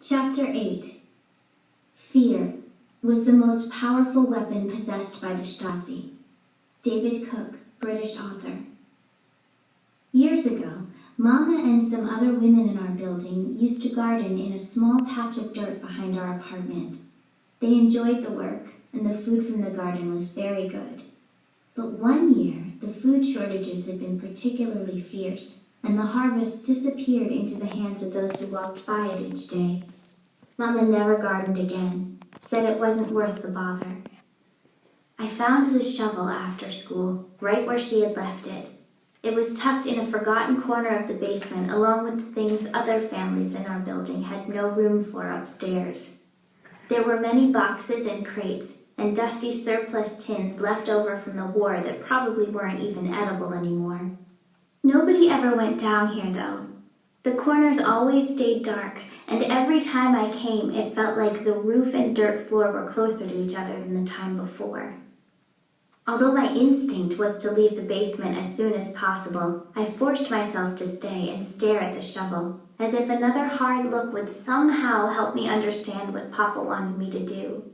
Chapter 8. Fear was the most powerful weapon possessed by the Stasi. David Cook, British author. Years ago, Mama and some other women in our building used to garden in a small patch of dirt behind our apartment. They enjoyed the work, and the food from the garden was very good. But one year, the food shortages had been particularly fierce, and the harvest disappeared into the hands of those who walked by it each day. Mama never gardened again, said it wasn't worth the bother. I found the shovel after school, right where she had left it. It was tucked in a forgotten corner of the basement, along with the things other families in our building had no room for upstairs. There were many boxes and crates, and dusty surplus tins left over from the war that probably weren't even edible anymore. Nobody ever went down here, though. The corners always stayed dark, and every time I came, it felt like the roof and dirt floor were closer to each other than the time before. Although my instinct was to leave the basement as soon as possible, I forced myself to stay and stare at the shovel, as if another hard look would somehow help me understand what Papa wanted me to do.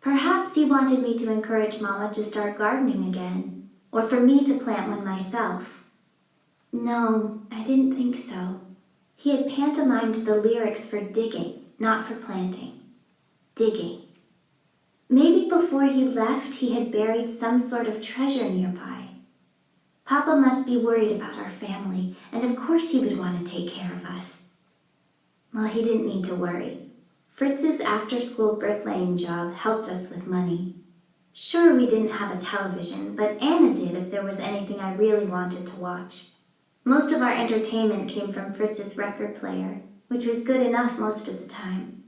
Perhaps he wanted me to encourage Mama to start gardening again, or for me to plant one myself. No, I didn't think so. He had pantomimed the lyrics for digging, not for planting. Digging. Maybe before he left, he had buried some sort of treasure nearby. Papa must be worried about our family, and of course he would want to take care of us. Well, he didn't need to worry. Fritz's after-school bricklaying job helped us with money. Sure, we didn't have a television, but Anna did if there was anything I really wanted to watch. Most of our entertainment came from Fritz's record player, which was good enough most of the time.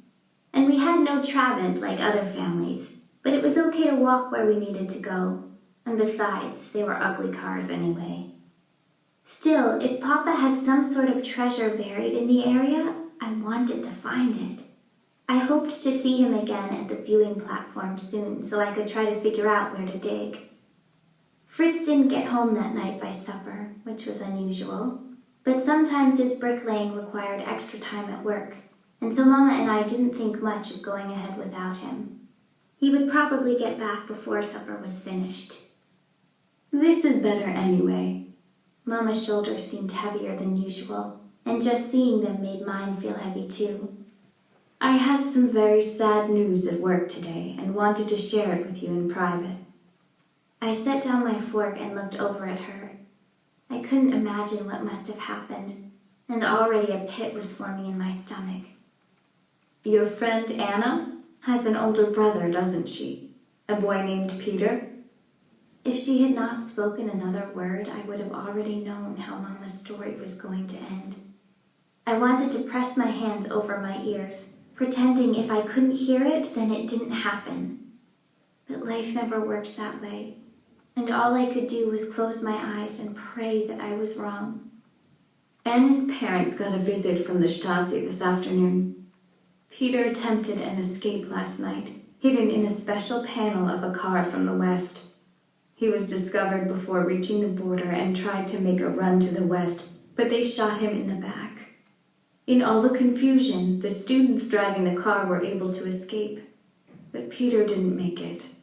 And we had no Trabant like other families, but it was okay to walk where we needed to go. And besides, they were ugly cars anyway. Still, if Papa had some sort of treasure buried in the area, I wanted to find it. I hoped to see him again at the viewing platform soon so I could try to figure out where to dig. Fritz didn't get home that night by supper, which was unusual, but sometimes his bricklaying required extra time at work, and so Mama and I didn't think much of going ahead without him. He would probably get back before supper was finished. This is better anyway. Mama's shoulders seemed heavier than usual, and just seeing them made mine feel heavy too. I had some very sad news at work today and wanted to share it with you in private. I set down my fork and looked over at her. I couldn't imagine what must have happened, and already a pit was forming in my stomach. Your friend Anna has an older brother, doesn't she? A boy named Peter? If she had not spoken another word, I would have already known how Mama's story was going to end. I wanted to press my hands over my ears, pretending if I couldn't hear it, then it didn't happen. But life never works that way. And all I could do was close my eyes and pray that I was wrong. Anna's parents got a visit from the Stasi this afternoon. Peter attempted an escape last night, hidden in a special panel of a car from the west. He was discovered before reaching the border and tried to make a run to the west, but they shot him in the back. In all the confusion, the students driving the car were able to escape, but Peter didn't make it.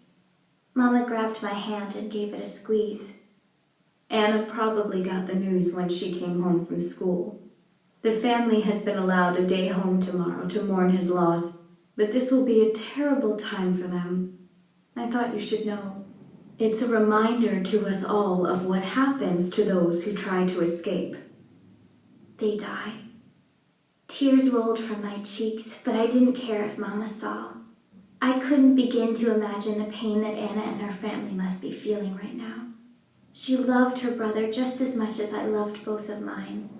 Mama grabbed my hand and gave it a squeeze. Anna probably got the news when she came home from school. The family has been allowed a day home tomorrow to mourn his loss, but this will be a terrible time for them. I thought you should know. It's a reminder to us all of what happens to those who try to escape. They die. Tears rolled from my cheeks, but I didn't care if Mama saw. I couldn't begin to imagine the pain that Anna and her family must be feeling right now. She loved her brother just as much as I loved both of mine.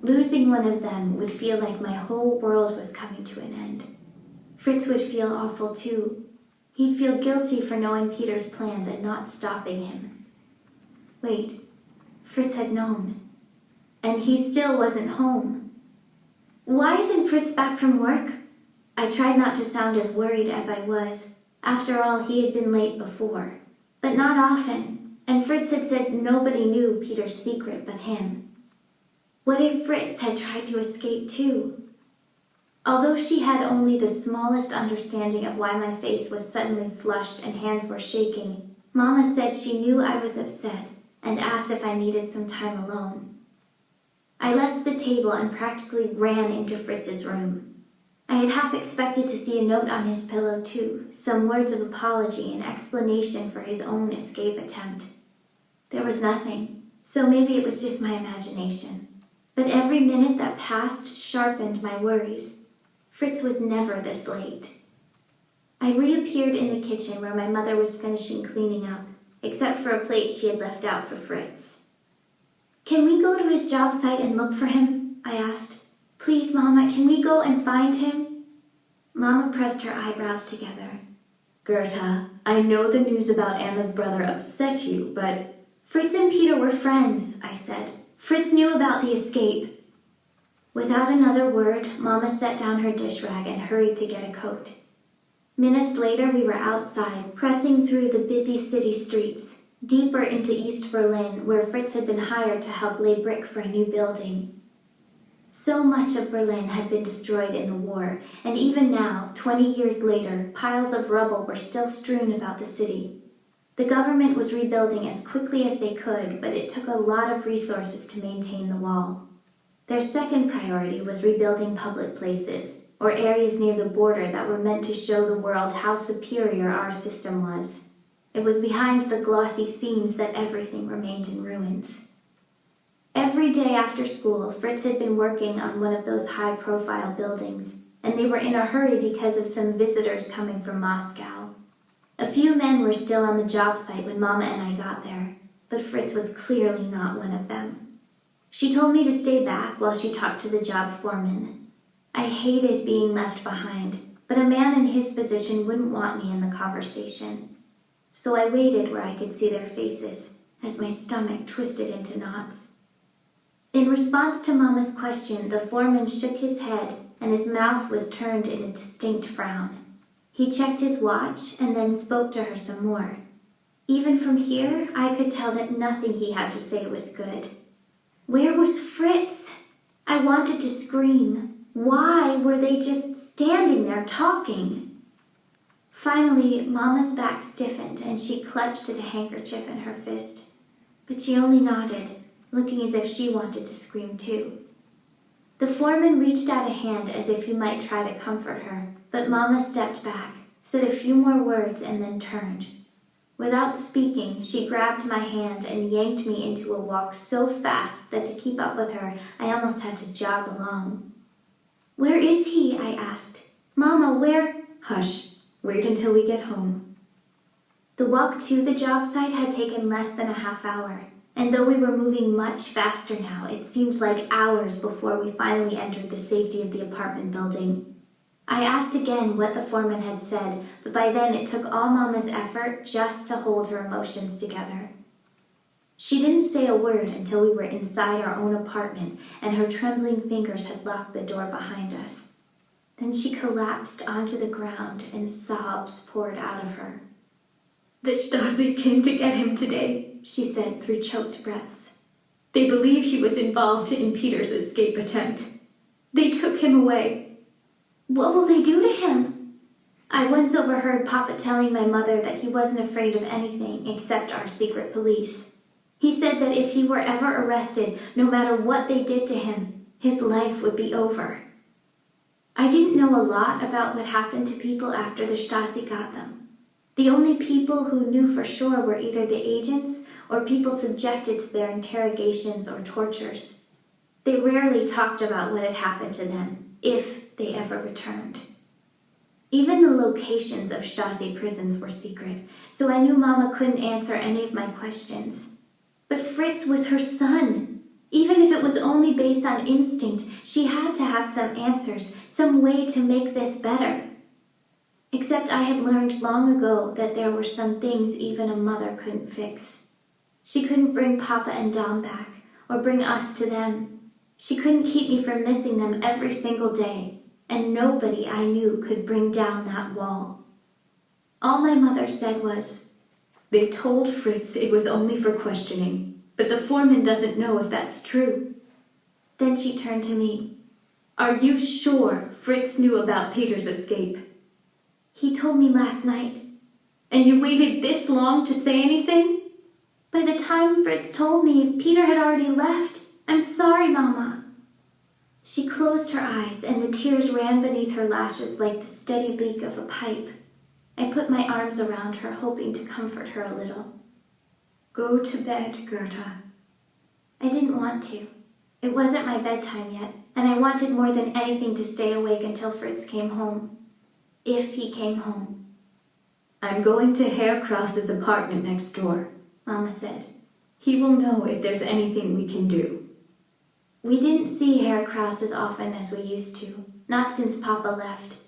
Losing one of them would feel like my whole world was coming to an end. Fritz would feel awful too. He'd feel guilty for knowing Peter's plans and not stopping him. Wait, Fritz had known. And he still wasn't home. Why isn't Fritz back from work? I tried not to sound as worried as I was. After all, he had been late before. But not often, and Fritz had said nobody knew Peter's secret but him. What if Fritz had tried to escape too? Although she had only the smallest understanding of why my face was suddenly flushed and hands were shaking, Mama said she knew I was upset and asked if I needed some time alone. I left the table and practically ran into Fritz's room. I had half expected to see a note on his pillow too, some words of apology and explanation for his own escape attempt. There was nothing, so maybe it was just my imagination. But every minute that passed sharpened my worries. Fritz was never this late. I reappeared in the kitchen where my mother was finishing cleaning up, except for a plate she had left out for Fritz. "Can we go to his job site and look for him?" I asked. "Please, Mama, can we go and find him?" Mama pressed her eyebrows together. "Gerta, I know the news about Anna's brother upset you, but—" "Fritz and Peter were friends," I said. "Fritz knew about the escape." Without another word, Mama set down her dish rag and hurried to get a coat. Minutes later, we were outside, pressing through the busy city streets, deeper into East Berlin, where Fritz had been hired to help lay brick for a new building. So much of Berlin had been destroyed in the war, and even now, 20 years later, piles of rubble were still strewn about the city. The government was rebuilding as quickly as they could, but it took a lot of resources to maintain the wall. Their second priority was rebuilding public places, or areas near the border that were meant to show the world how superior our system was. It was behind the glossy scenes that everything remained in ruins. Every day after school, Fritz had been working on one of those high-profile buildings, and they were in a hurry because of some visitors coming from Moscow. A few men were still on the job site when Mama and I got there, but Fritz was clearly not one of them. She told me to stay back while she talked to the job foreman. I hated being left behind, but a man in his position wouldn't want me in the conversation. So I waited where I could see their faces, as my stomach twisted into knots. In response to Mama's question, the foreman shook his head and his mouth was turned in a distinct frown. He checked his watch and then spoke to her some more. Even from here, I could tell that nothing he had to say was good. Where was Fritz? I wanted to scream. Why were they just standing there talking? Finally, Mama's back stiffened and she clutched at a handkerchief in her fist. But she only nodded, looking as if she wanted to scream too. The foreman reached out a hand as if he might try to comfort her, but Mama stepped back, said a few more words, and then turned. Without speaking, she grabbed my hand and yanked me into a walk so fast that to keep up with her, I almost had to jog along. "Where is he?" I asked. "Mama, where—" "Hush, wait until we get home." The walk to the job site had taken less than a half hour, and though we were moving much faster now, it seemed like hours before we finally entered the safety of the apartment building. I asked again what the foreman had said, but by then it took all Mama's effort just to hold her emotions together. She didn't say a word until we were inside our own apartment and her trembling fingers had locked the door behind us. Then she collapsed onto the ground and sobs poured out of her. "The Stasi came to get him today," she said through choked breaths. "They believe he was involved in Peter's escape attempt. They took him away." "What will they do to him?" I once overheard Papa telling my mother that he wasn't afraid of anything except our secret police. He said that if he were ever arrested, no matter what they did to him, his life would be over. I didn't know a lot about what happened to people after the Stasi got them. The only people who knew for sure were either the agents or people subjected to their interrogations or tortures. They rarely talked about what had happened to them, if they ever returned. Even the locations of Stasi prisons were secret, so I knew Mama couldn't answer any of my questions. But Fritz was her son. Even if it was only based on instinct, she had to have some answers, some way to make this better. Except I had learned long ago that there were some things even a mother couldn't fix. She couldn't bring Papa and Dom back, or bring us to them. She couldn't keep me from missing them every single day, and nobody I knew could bring down that wall. All my mother said was, "They told Fritz it was only for questioning, but the foreman doesn't know if that's true." Then she turned to me. Are you sure Fritz knew about Peter's escape? He told me last night. And you waited this long to say anything? By the time Fritz told me, Peter had already left. I'm sorry, Mama. She closed her eyes, and the tears ran beneath her lashes like the steady leak of a pipe. I put my arms around her, hoping to comfort her a little. Go to bed, Gerta. I didn't want to. It wasn't my bedtime yet, and I wanted more than anything to stay awake until Fritz came home. If he came home. I'm going to Herr Kraus's apartment next door, Mama said. He will know if there's anything we can do. We didn't see Herr Kraus as often as we used to, not since Papa left.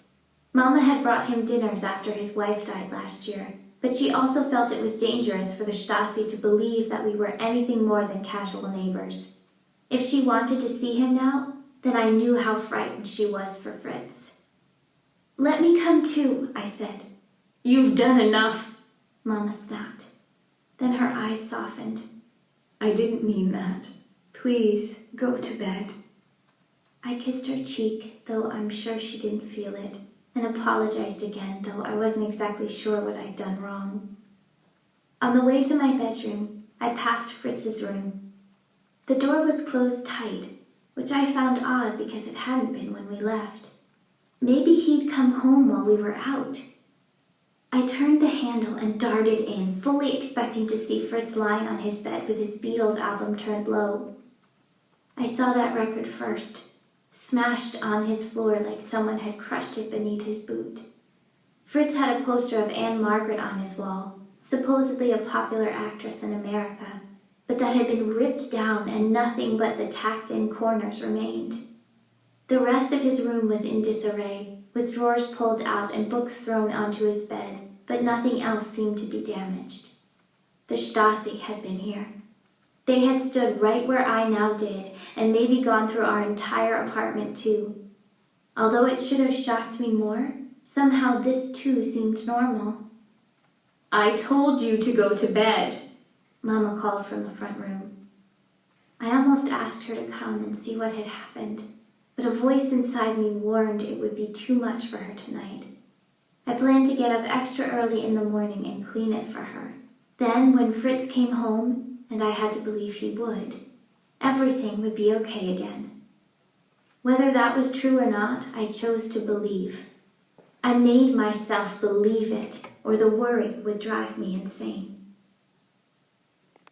Mama had brought him dinners after his wife died last year, but she also felt it was dangerous for the Stasi to believe that we were anything more than casual neighbors. If she wanted to see him now, then I knew how frightened she was for Fritz. Let me come too, I said. You've done enough, Mama snapped. Then her eyes softened. I didn't mean that. Please, go to bed. I kissed her cheek, though I'm sure she didn't feel it, and apologized again, though I wasn't exactly sure what I'd done wrong. On the way to my bedroom, I passed Fritz's room. The door was closed tight, which I found odd because it hadn't been when we left. Maybe he'd come home while we were out. I turned the handle and darted in, fully expecting to see Fritz lying on his bed with his Beatles album turned low. I saw that record first, smashed on his floor like someone had crushed it beneath his boot. Fritz had a poster of Anne Margaret on his wall, supposedly a popular actress in America, but that had been ripped down and nothing but the tacked-in corners remained. The rest of his room was in disarray, with drawers pulled out and books thrown onto his bed, but nothing else seemed to be damaged. The Stasi had been here. They had stood right where I now did, and maybe gone through our entire apartment too. Although it should have shocked me more, somehow this too seemed normal. I told you to go to bed, Mama called from the front room. I almost asked her to come and see what had happened, but a voice inside me warned it would be too much for her tonight. I planned to get up extra early in the morning and clean it for her. Then, when Fritz came home, and I had to believe he would, everything would be okay again. Whether that was true or not, I chose to believe. I made myself believe it, or the worry would drive me insane.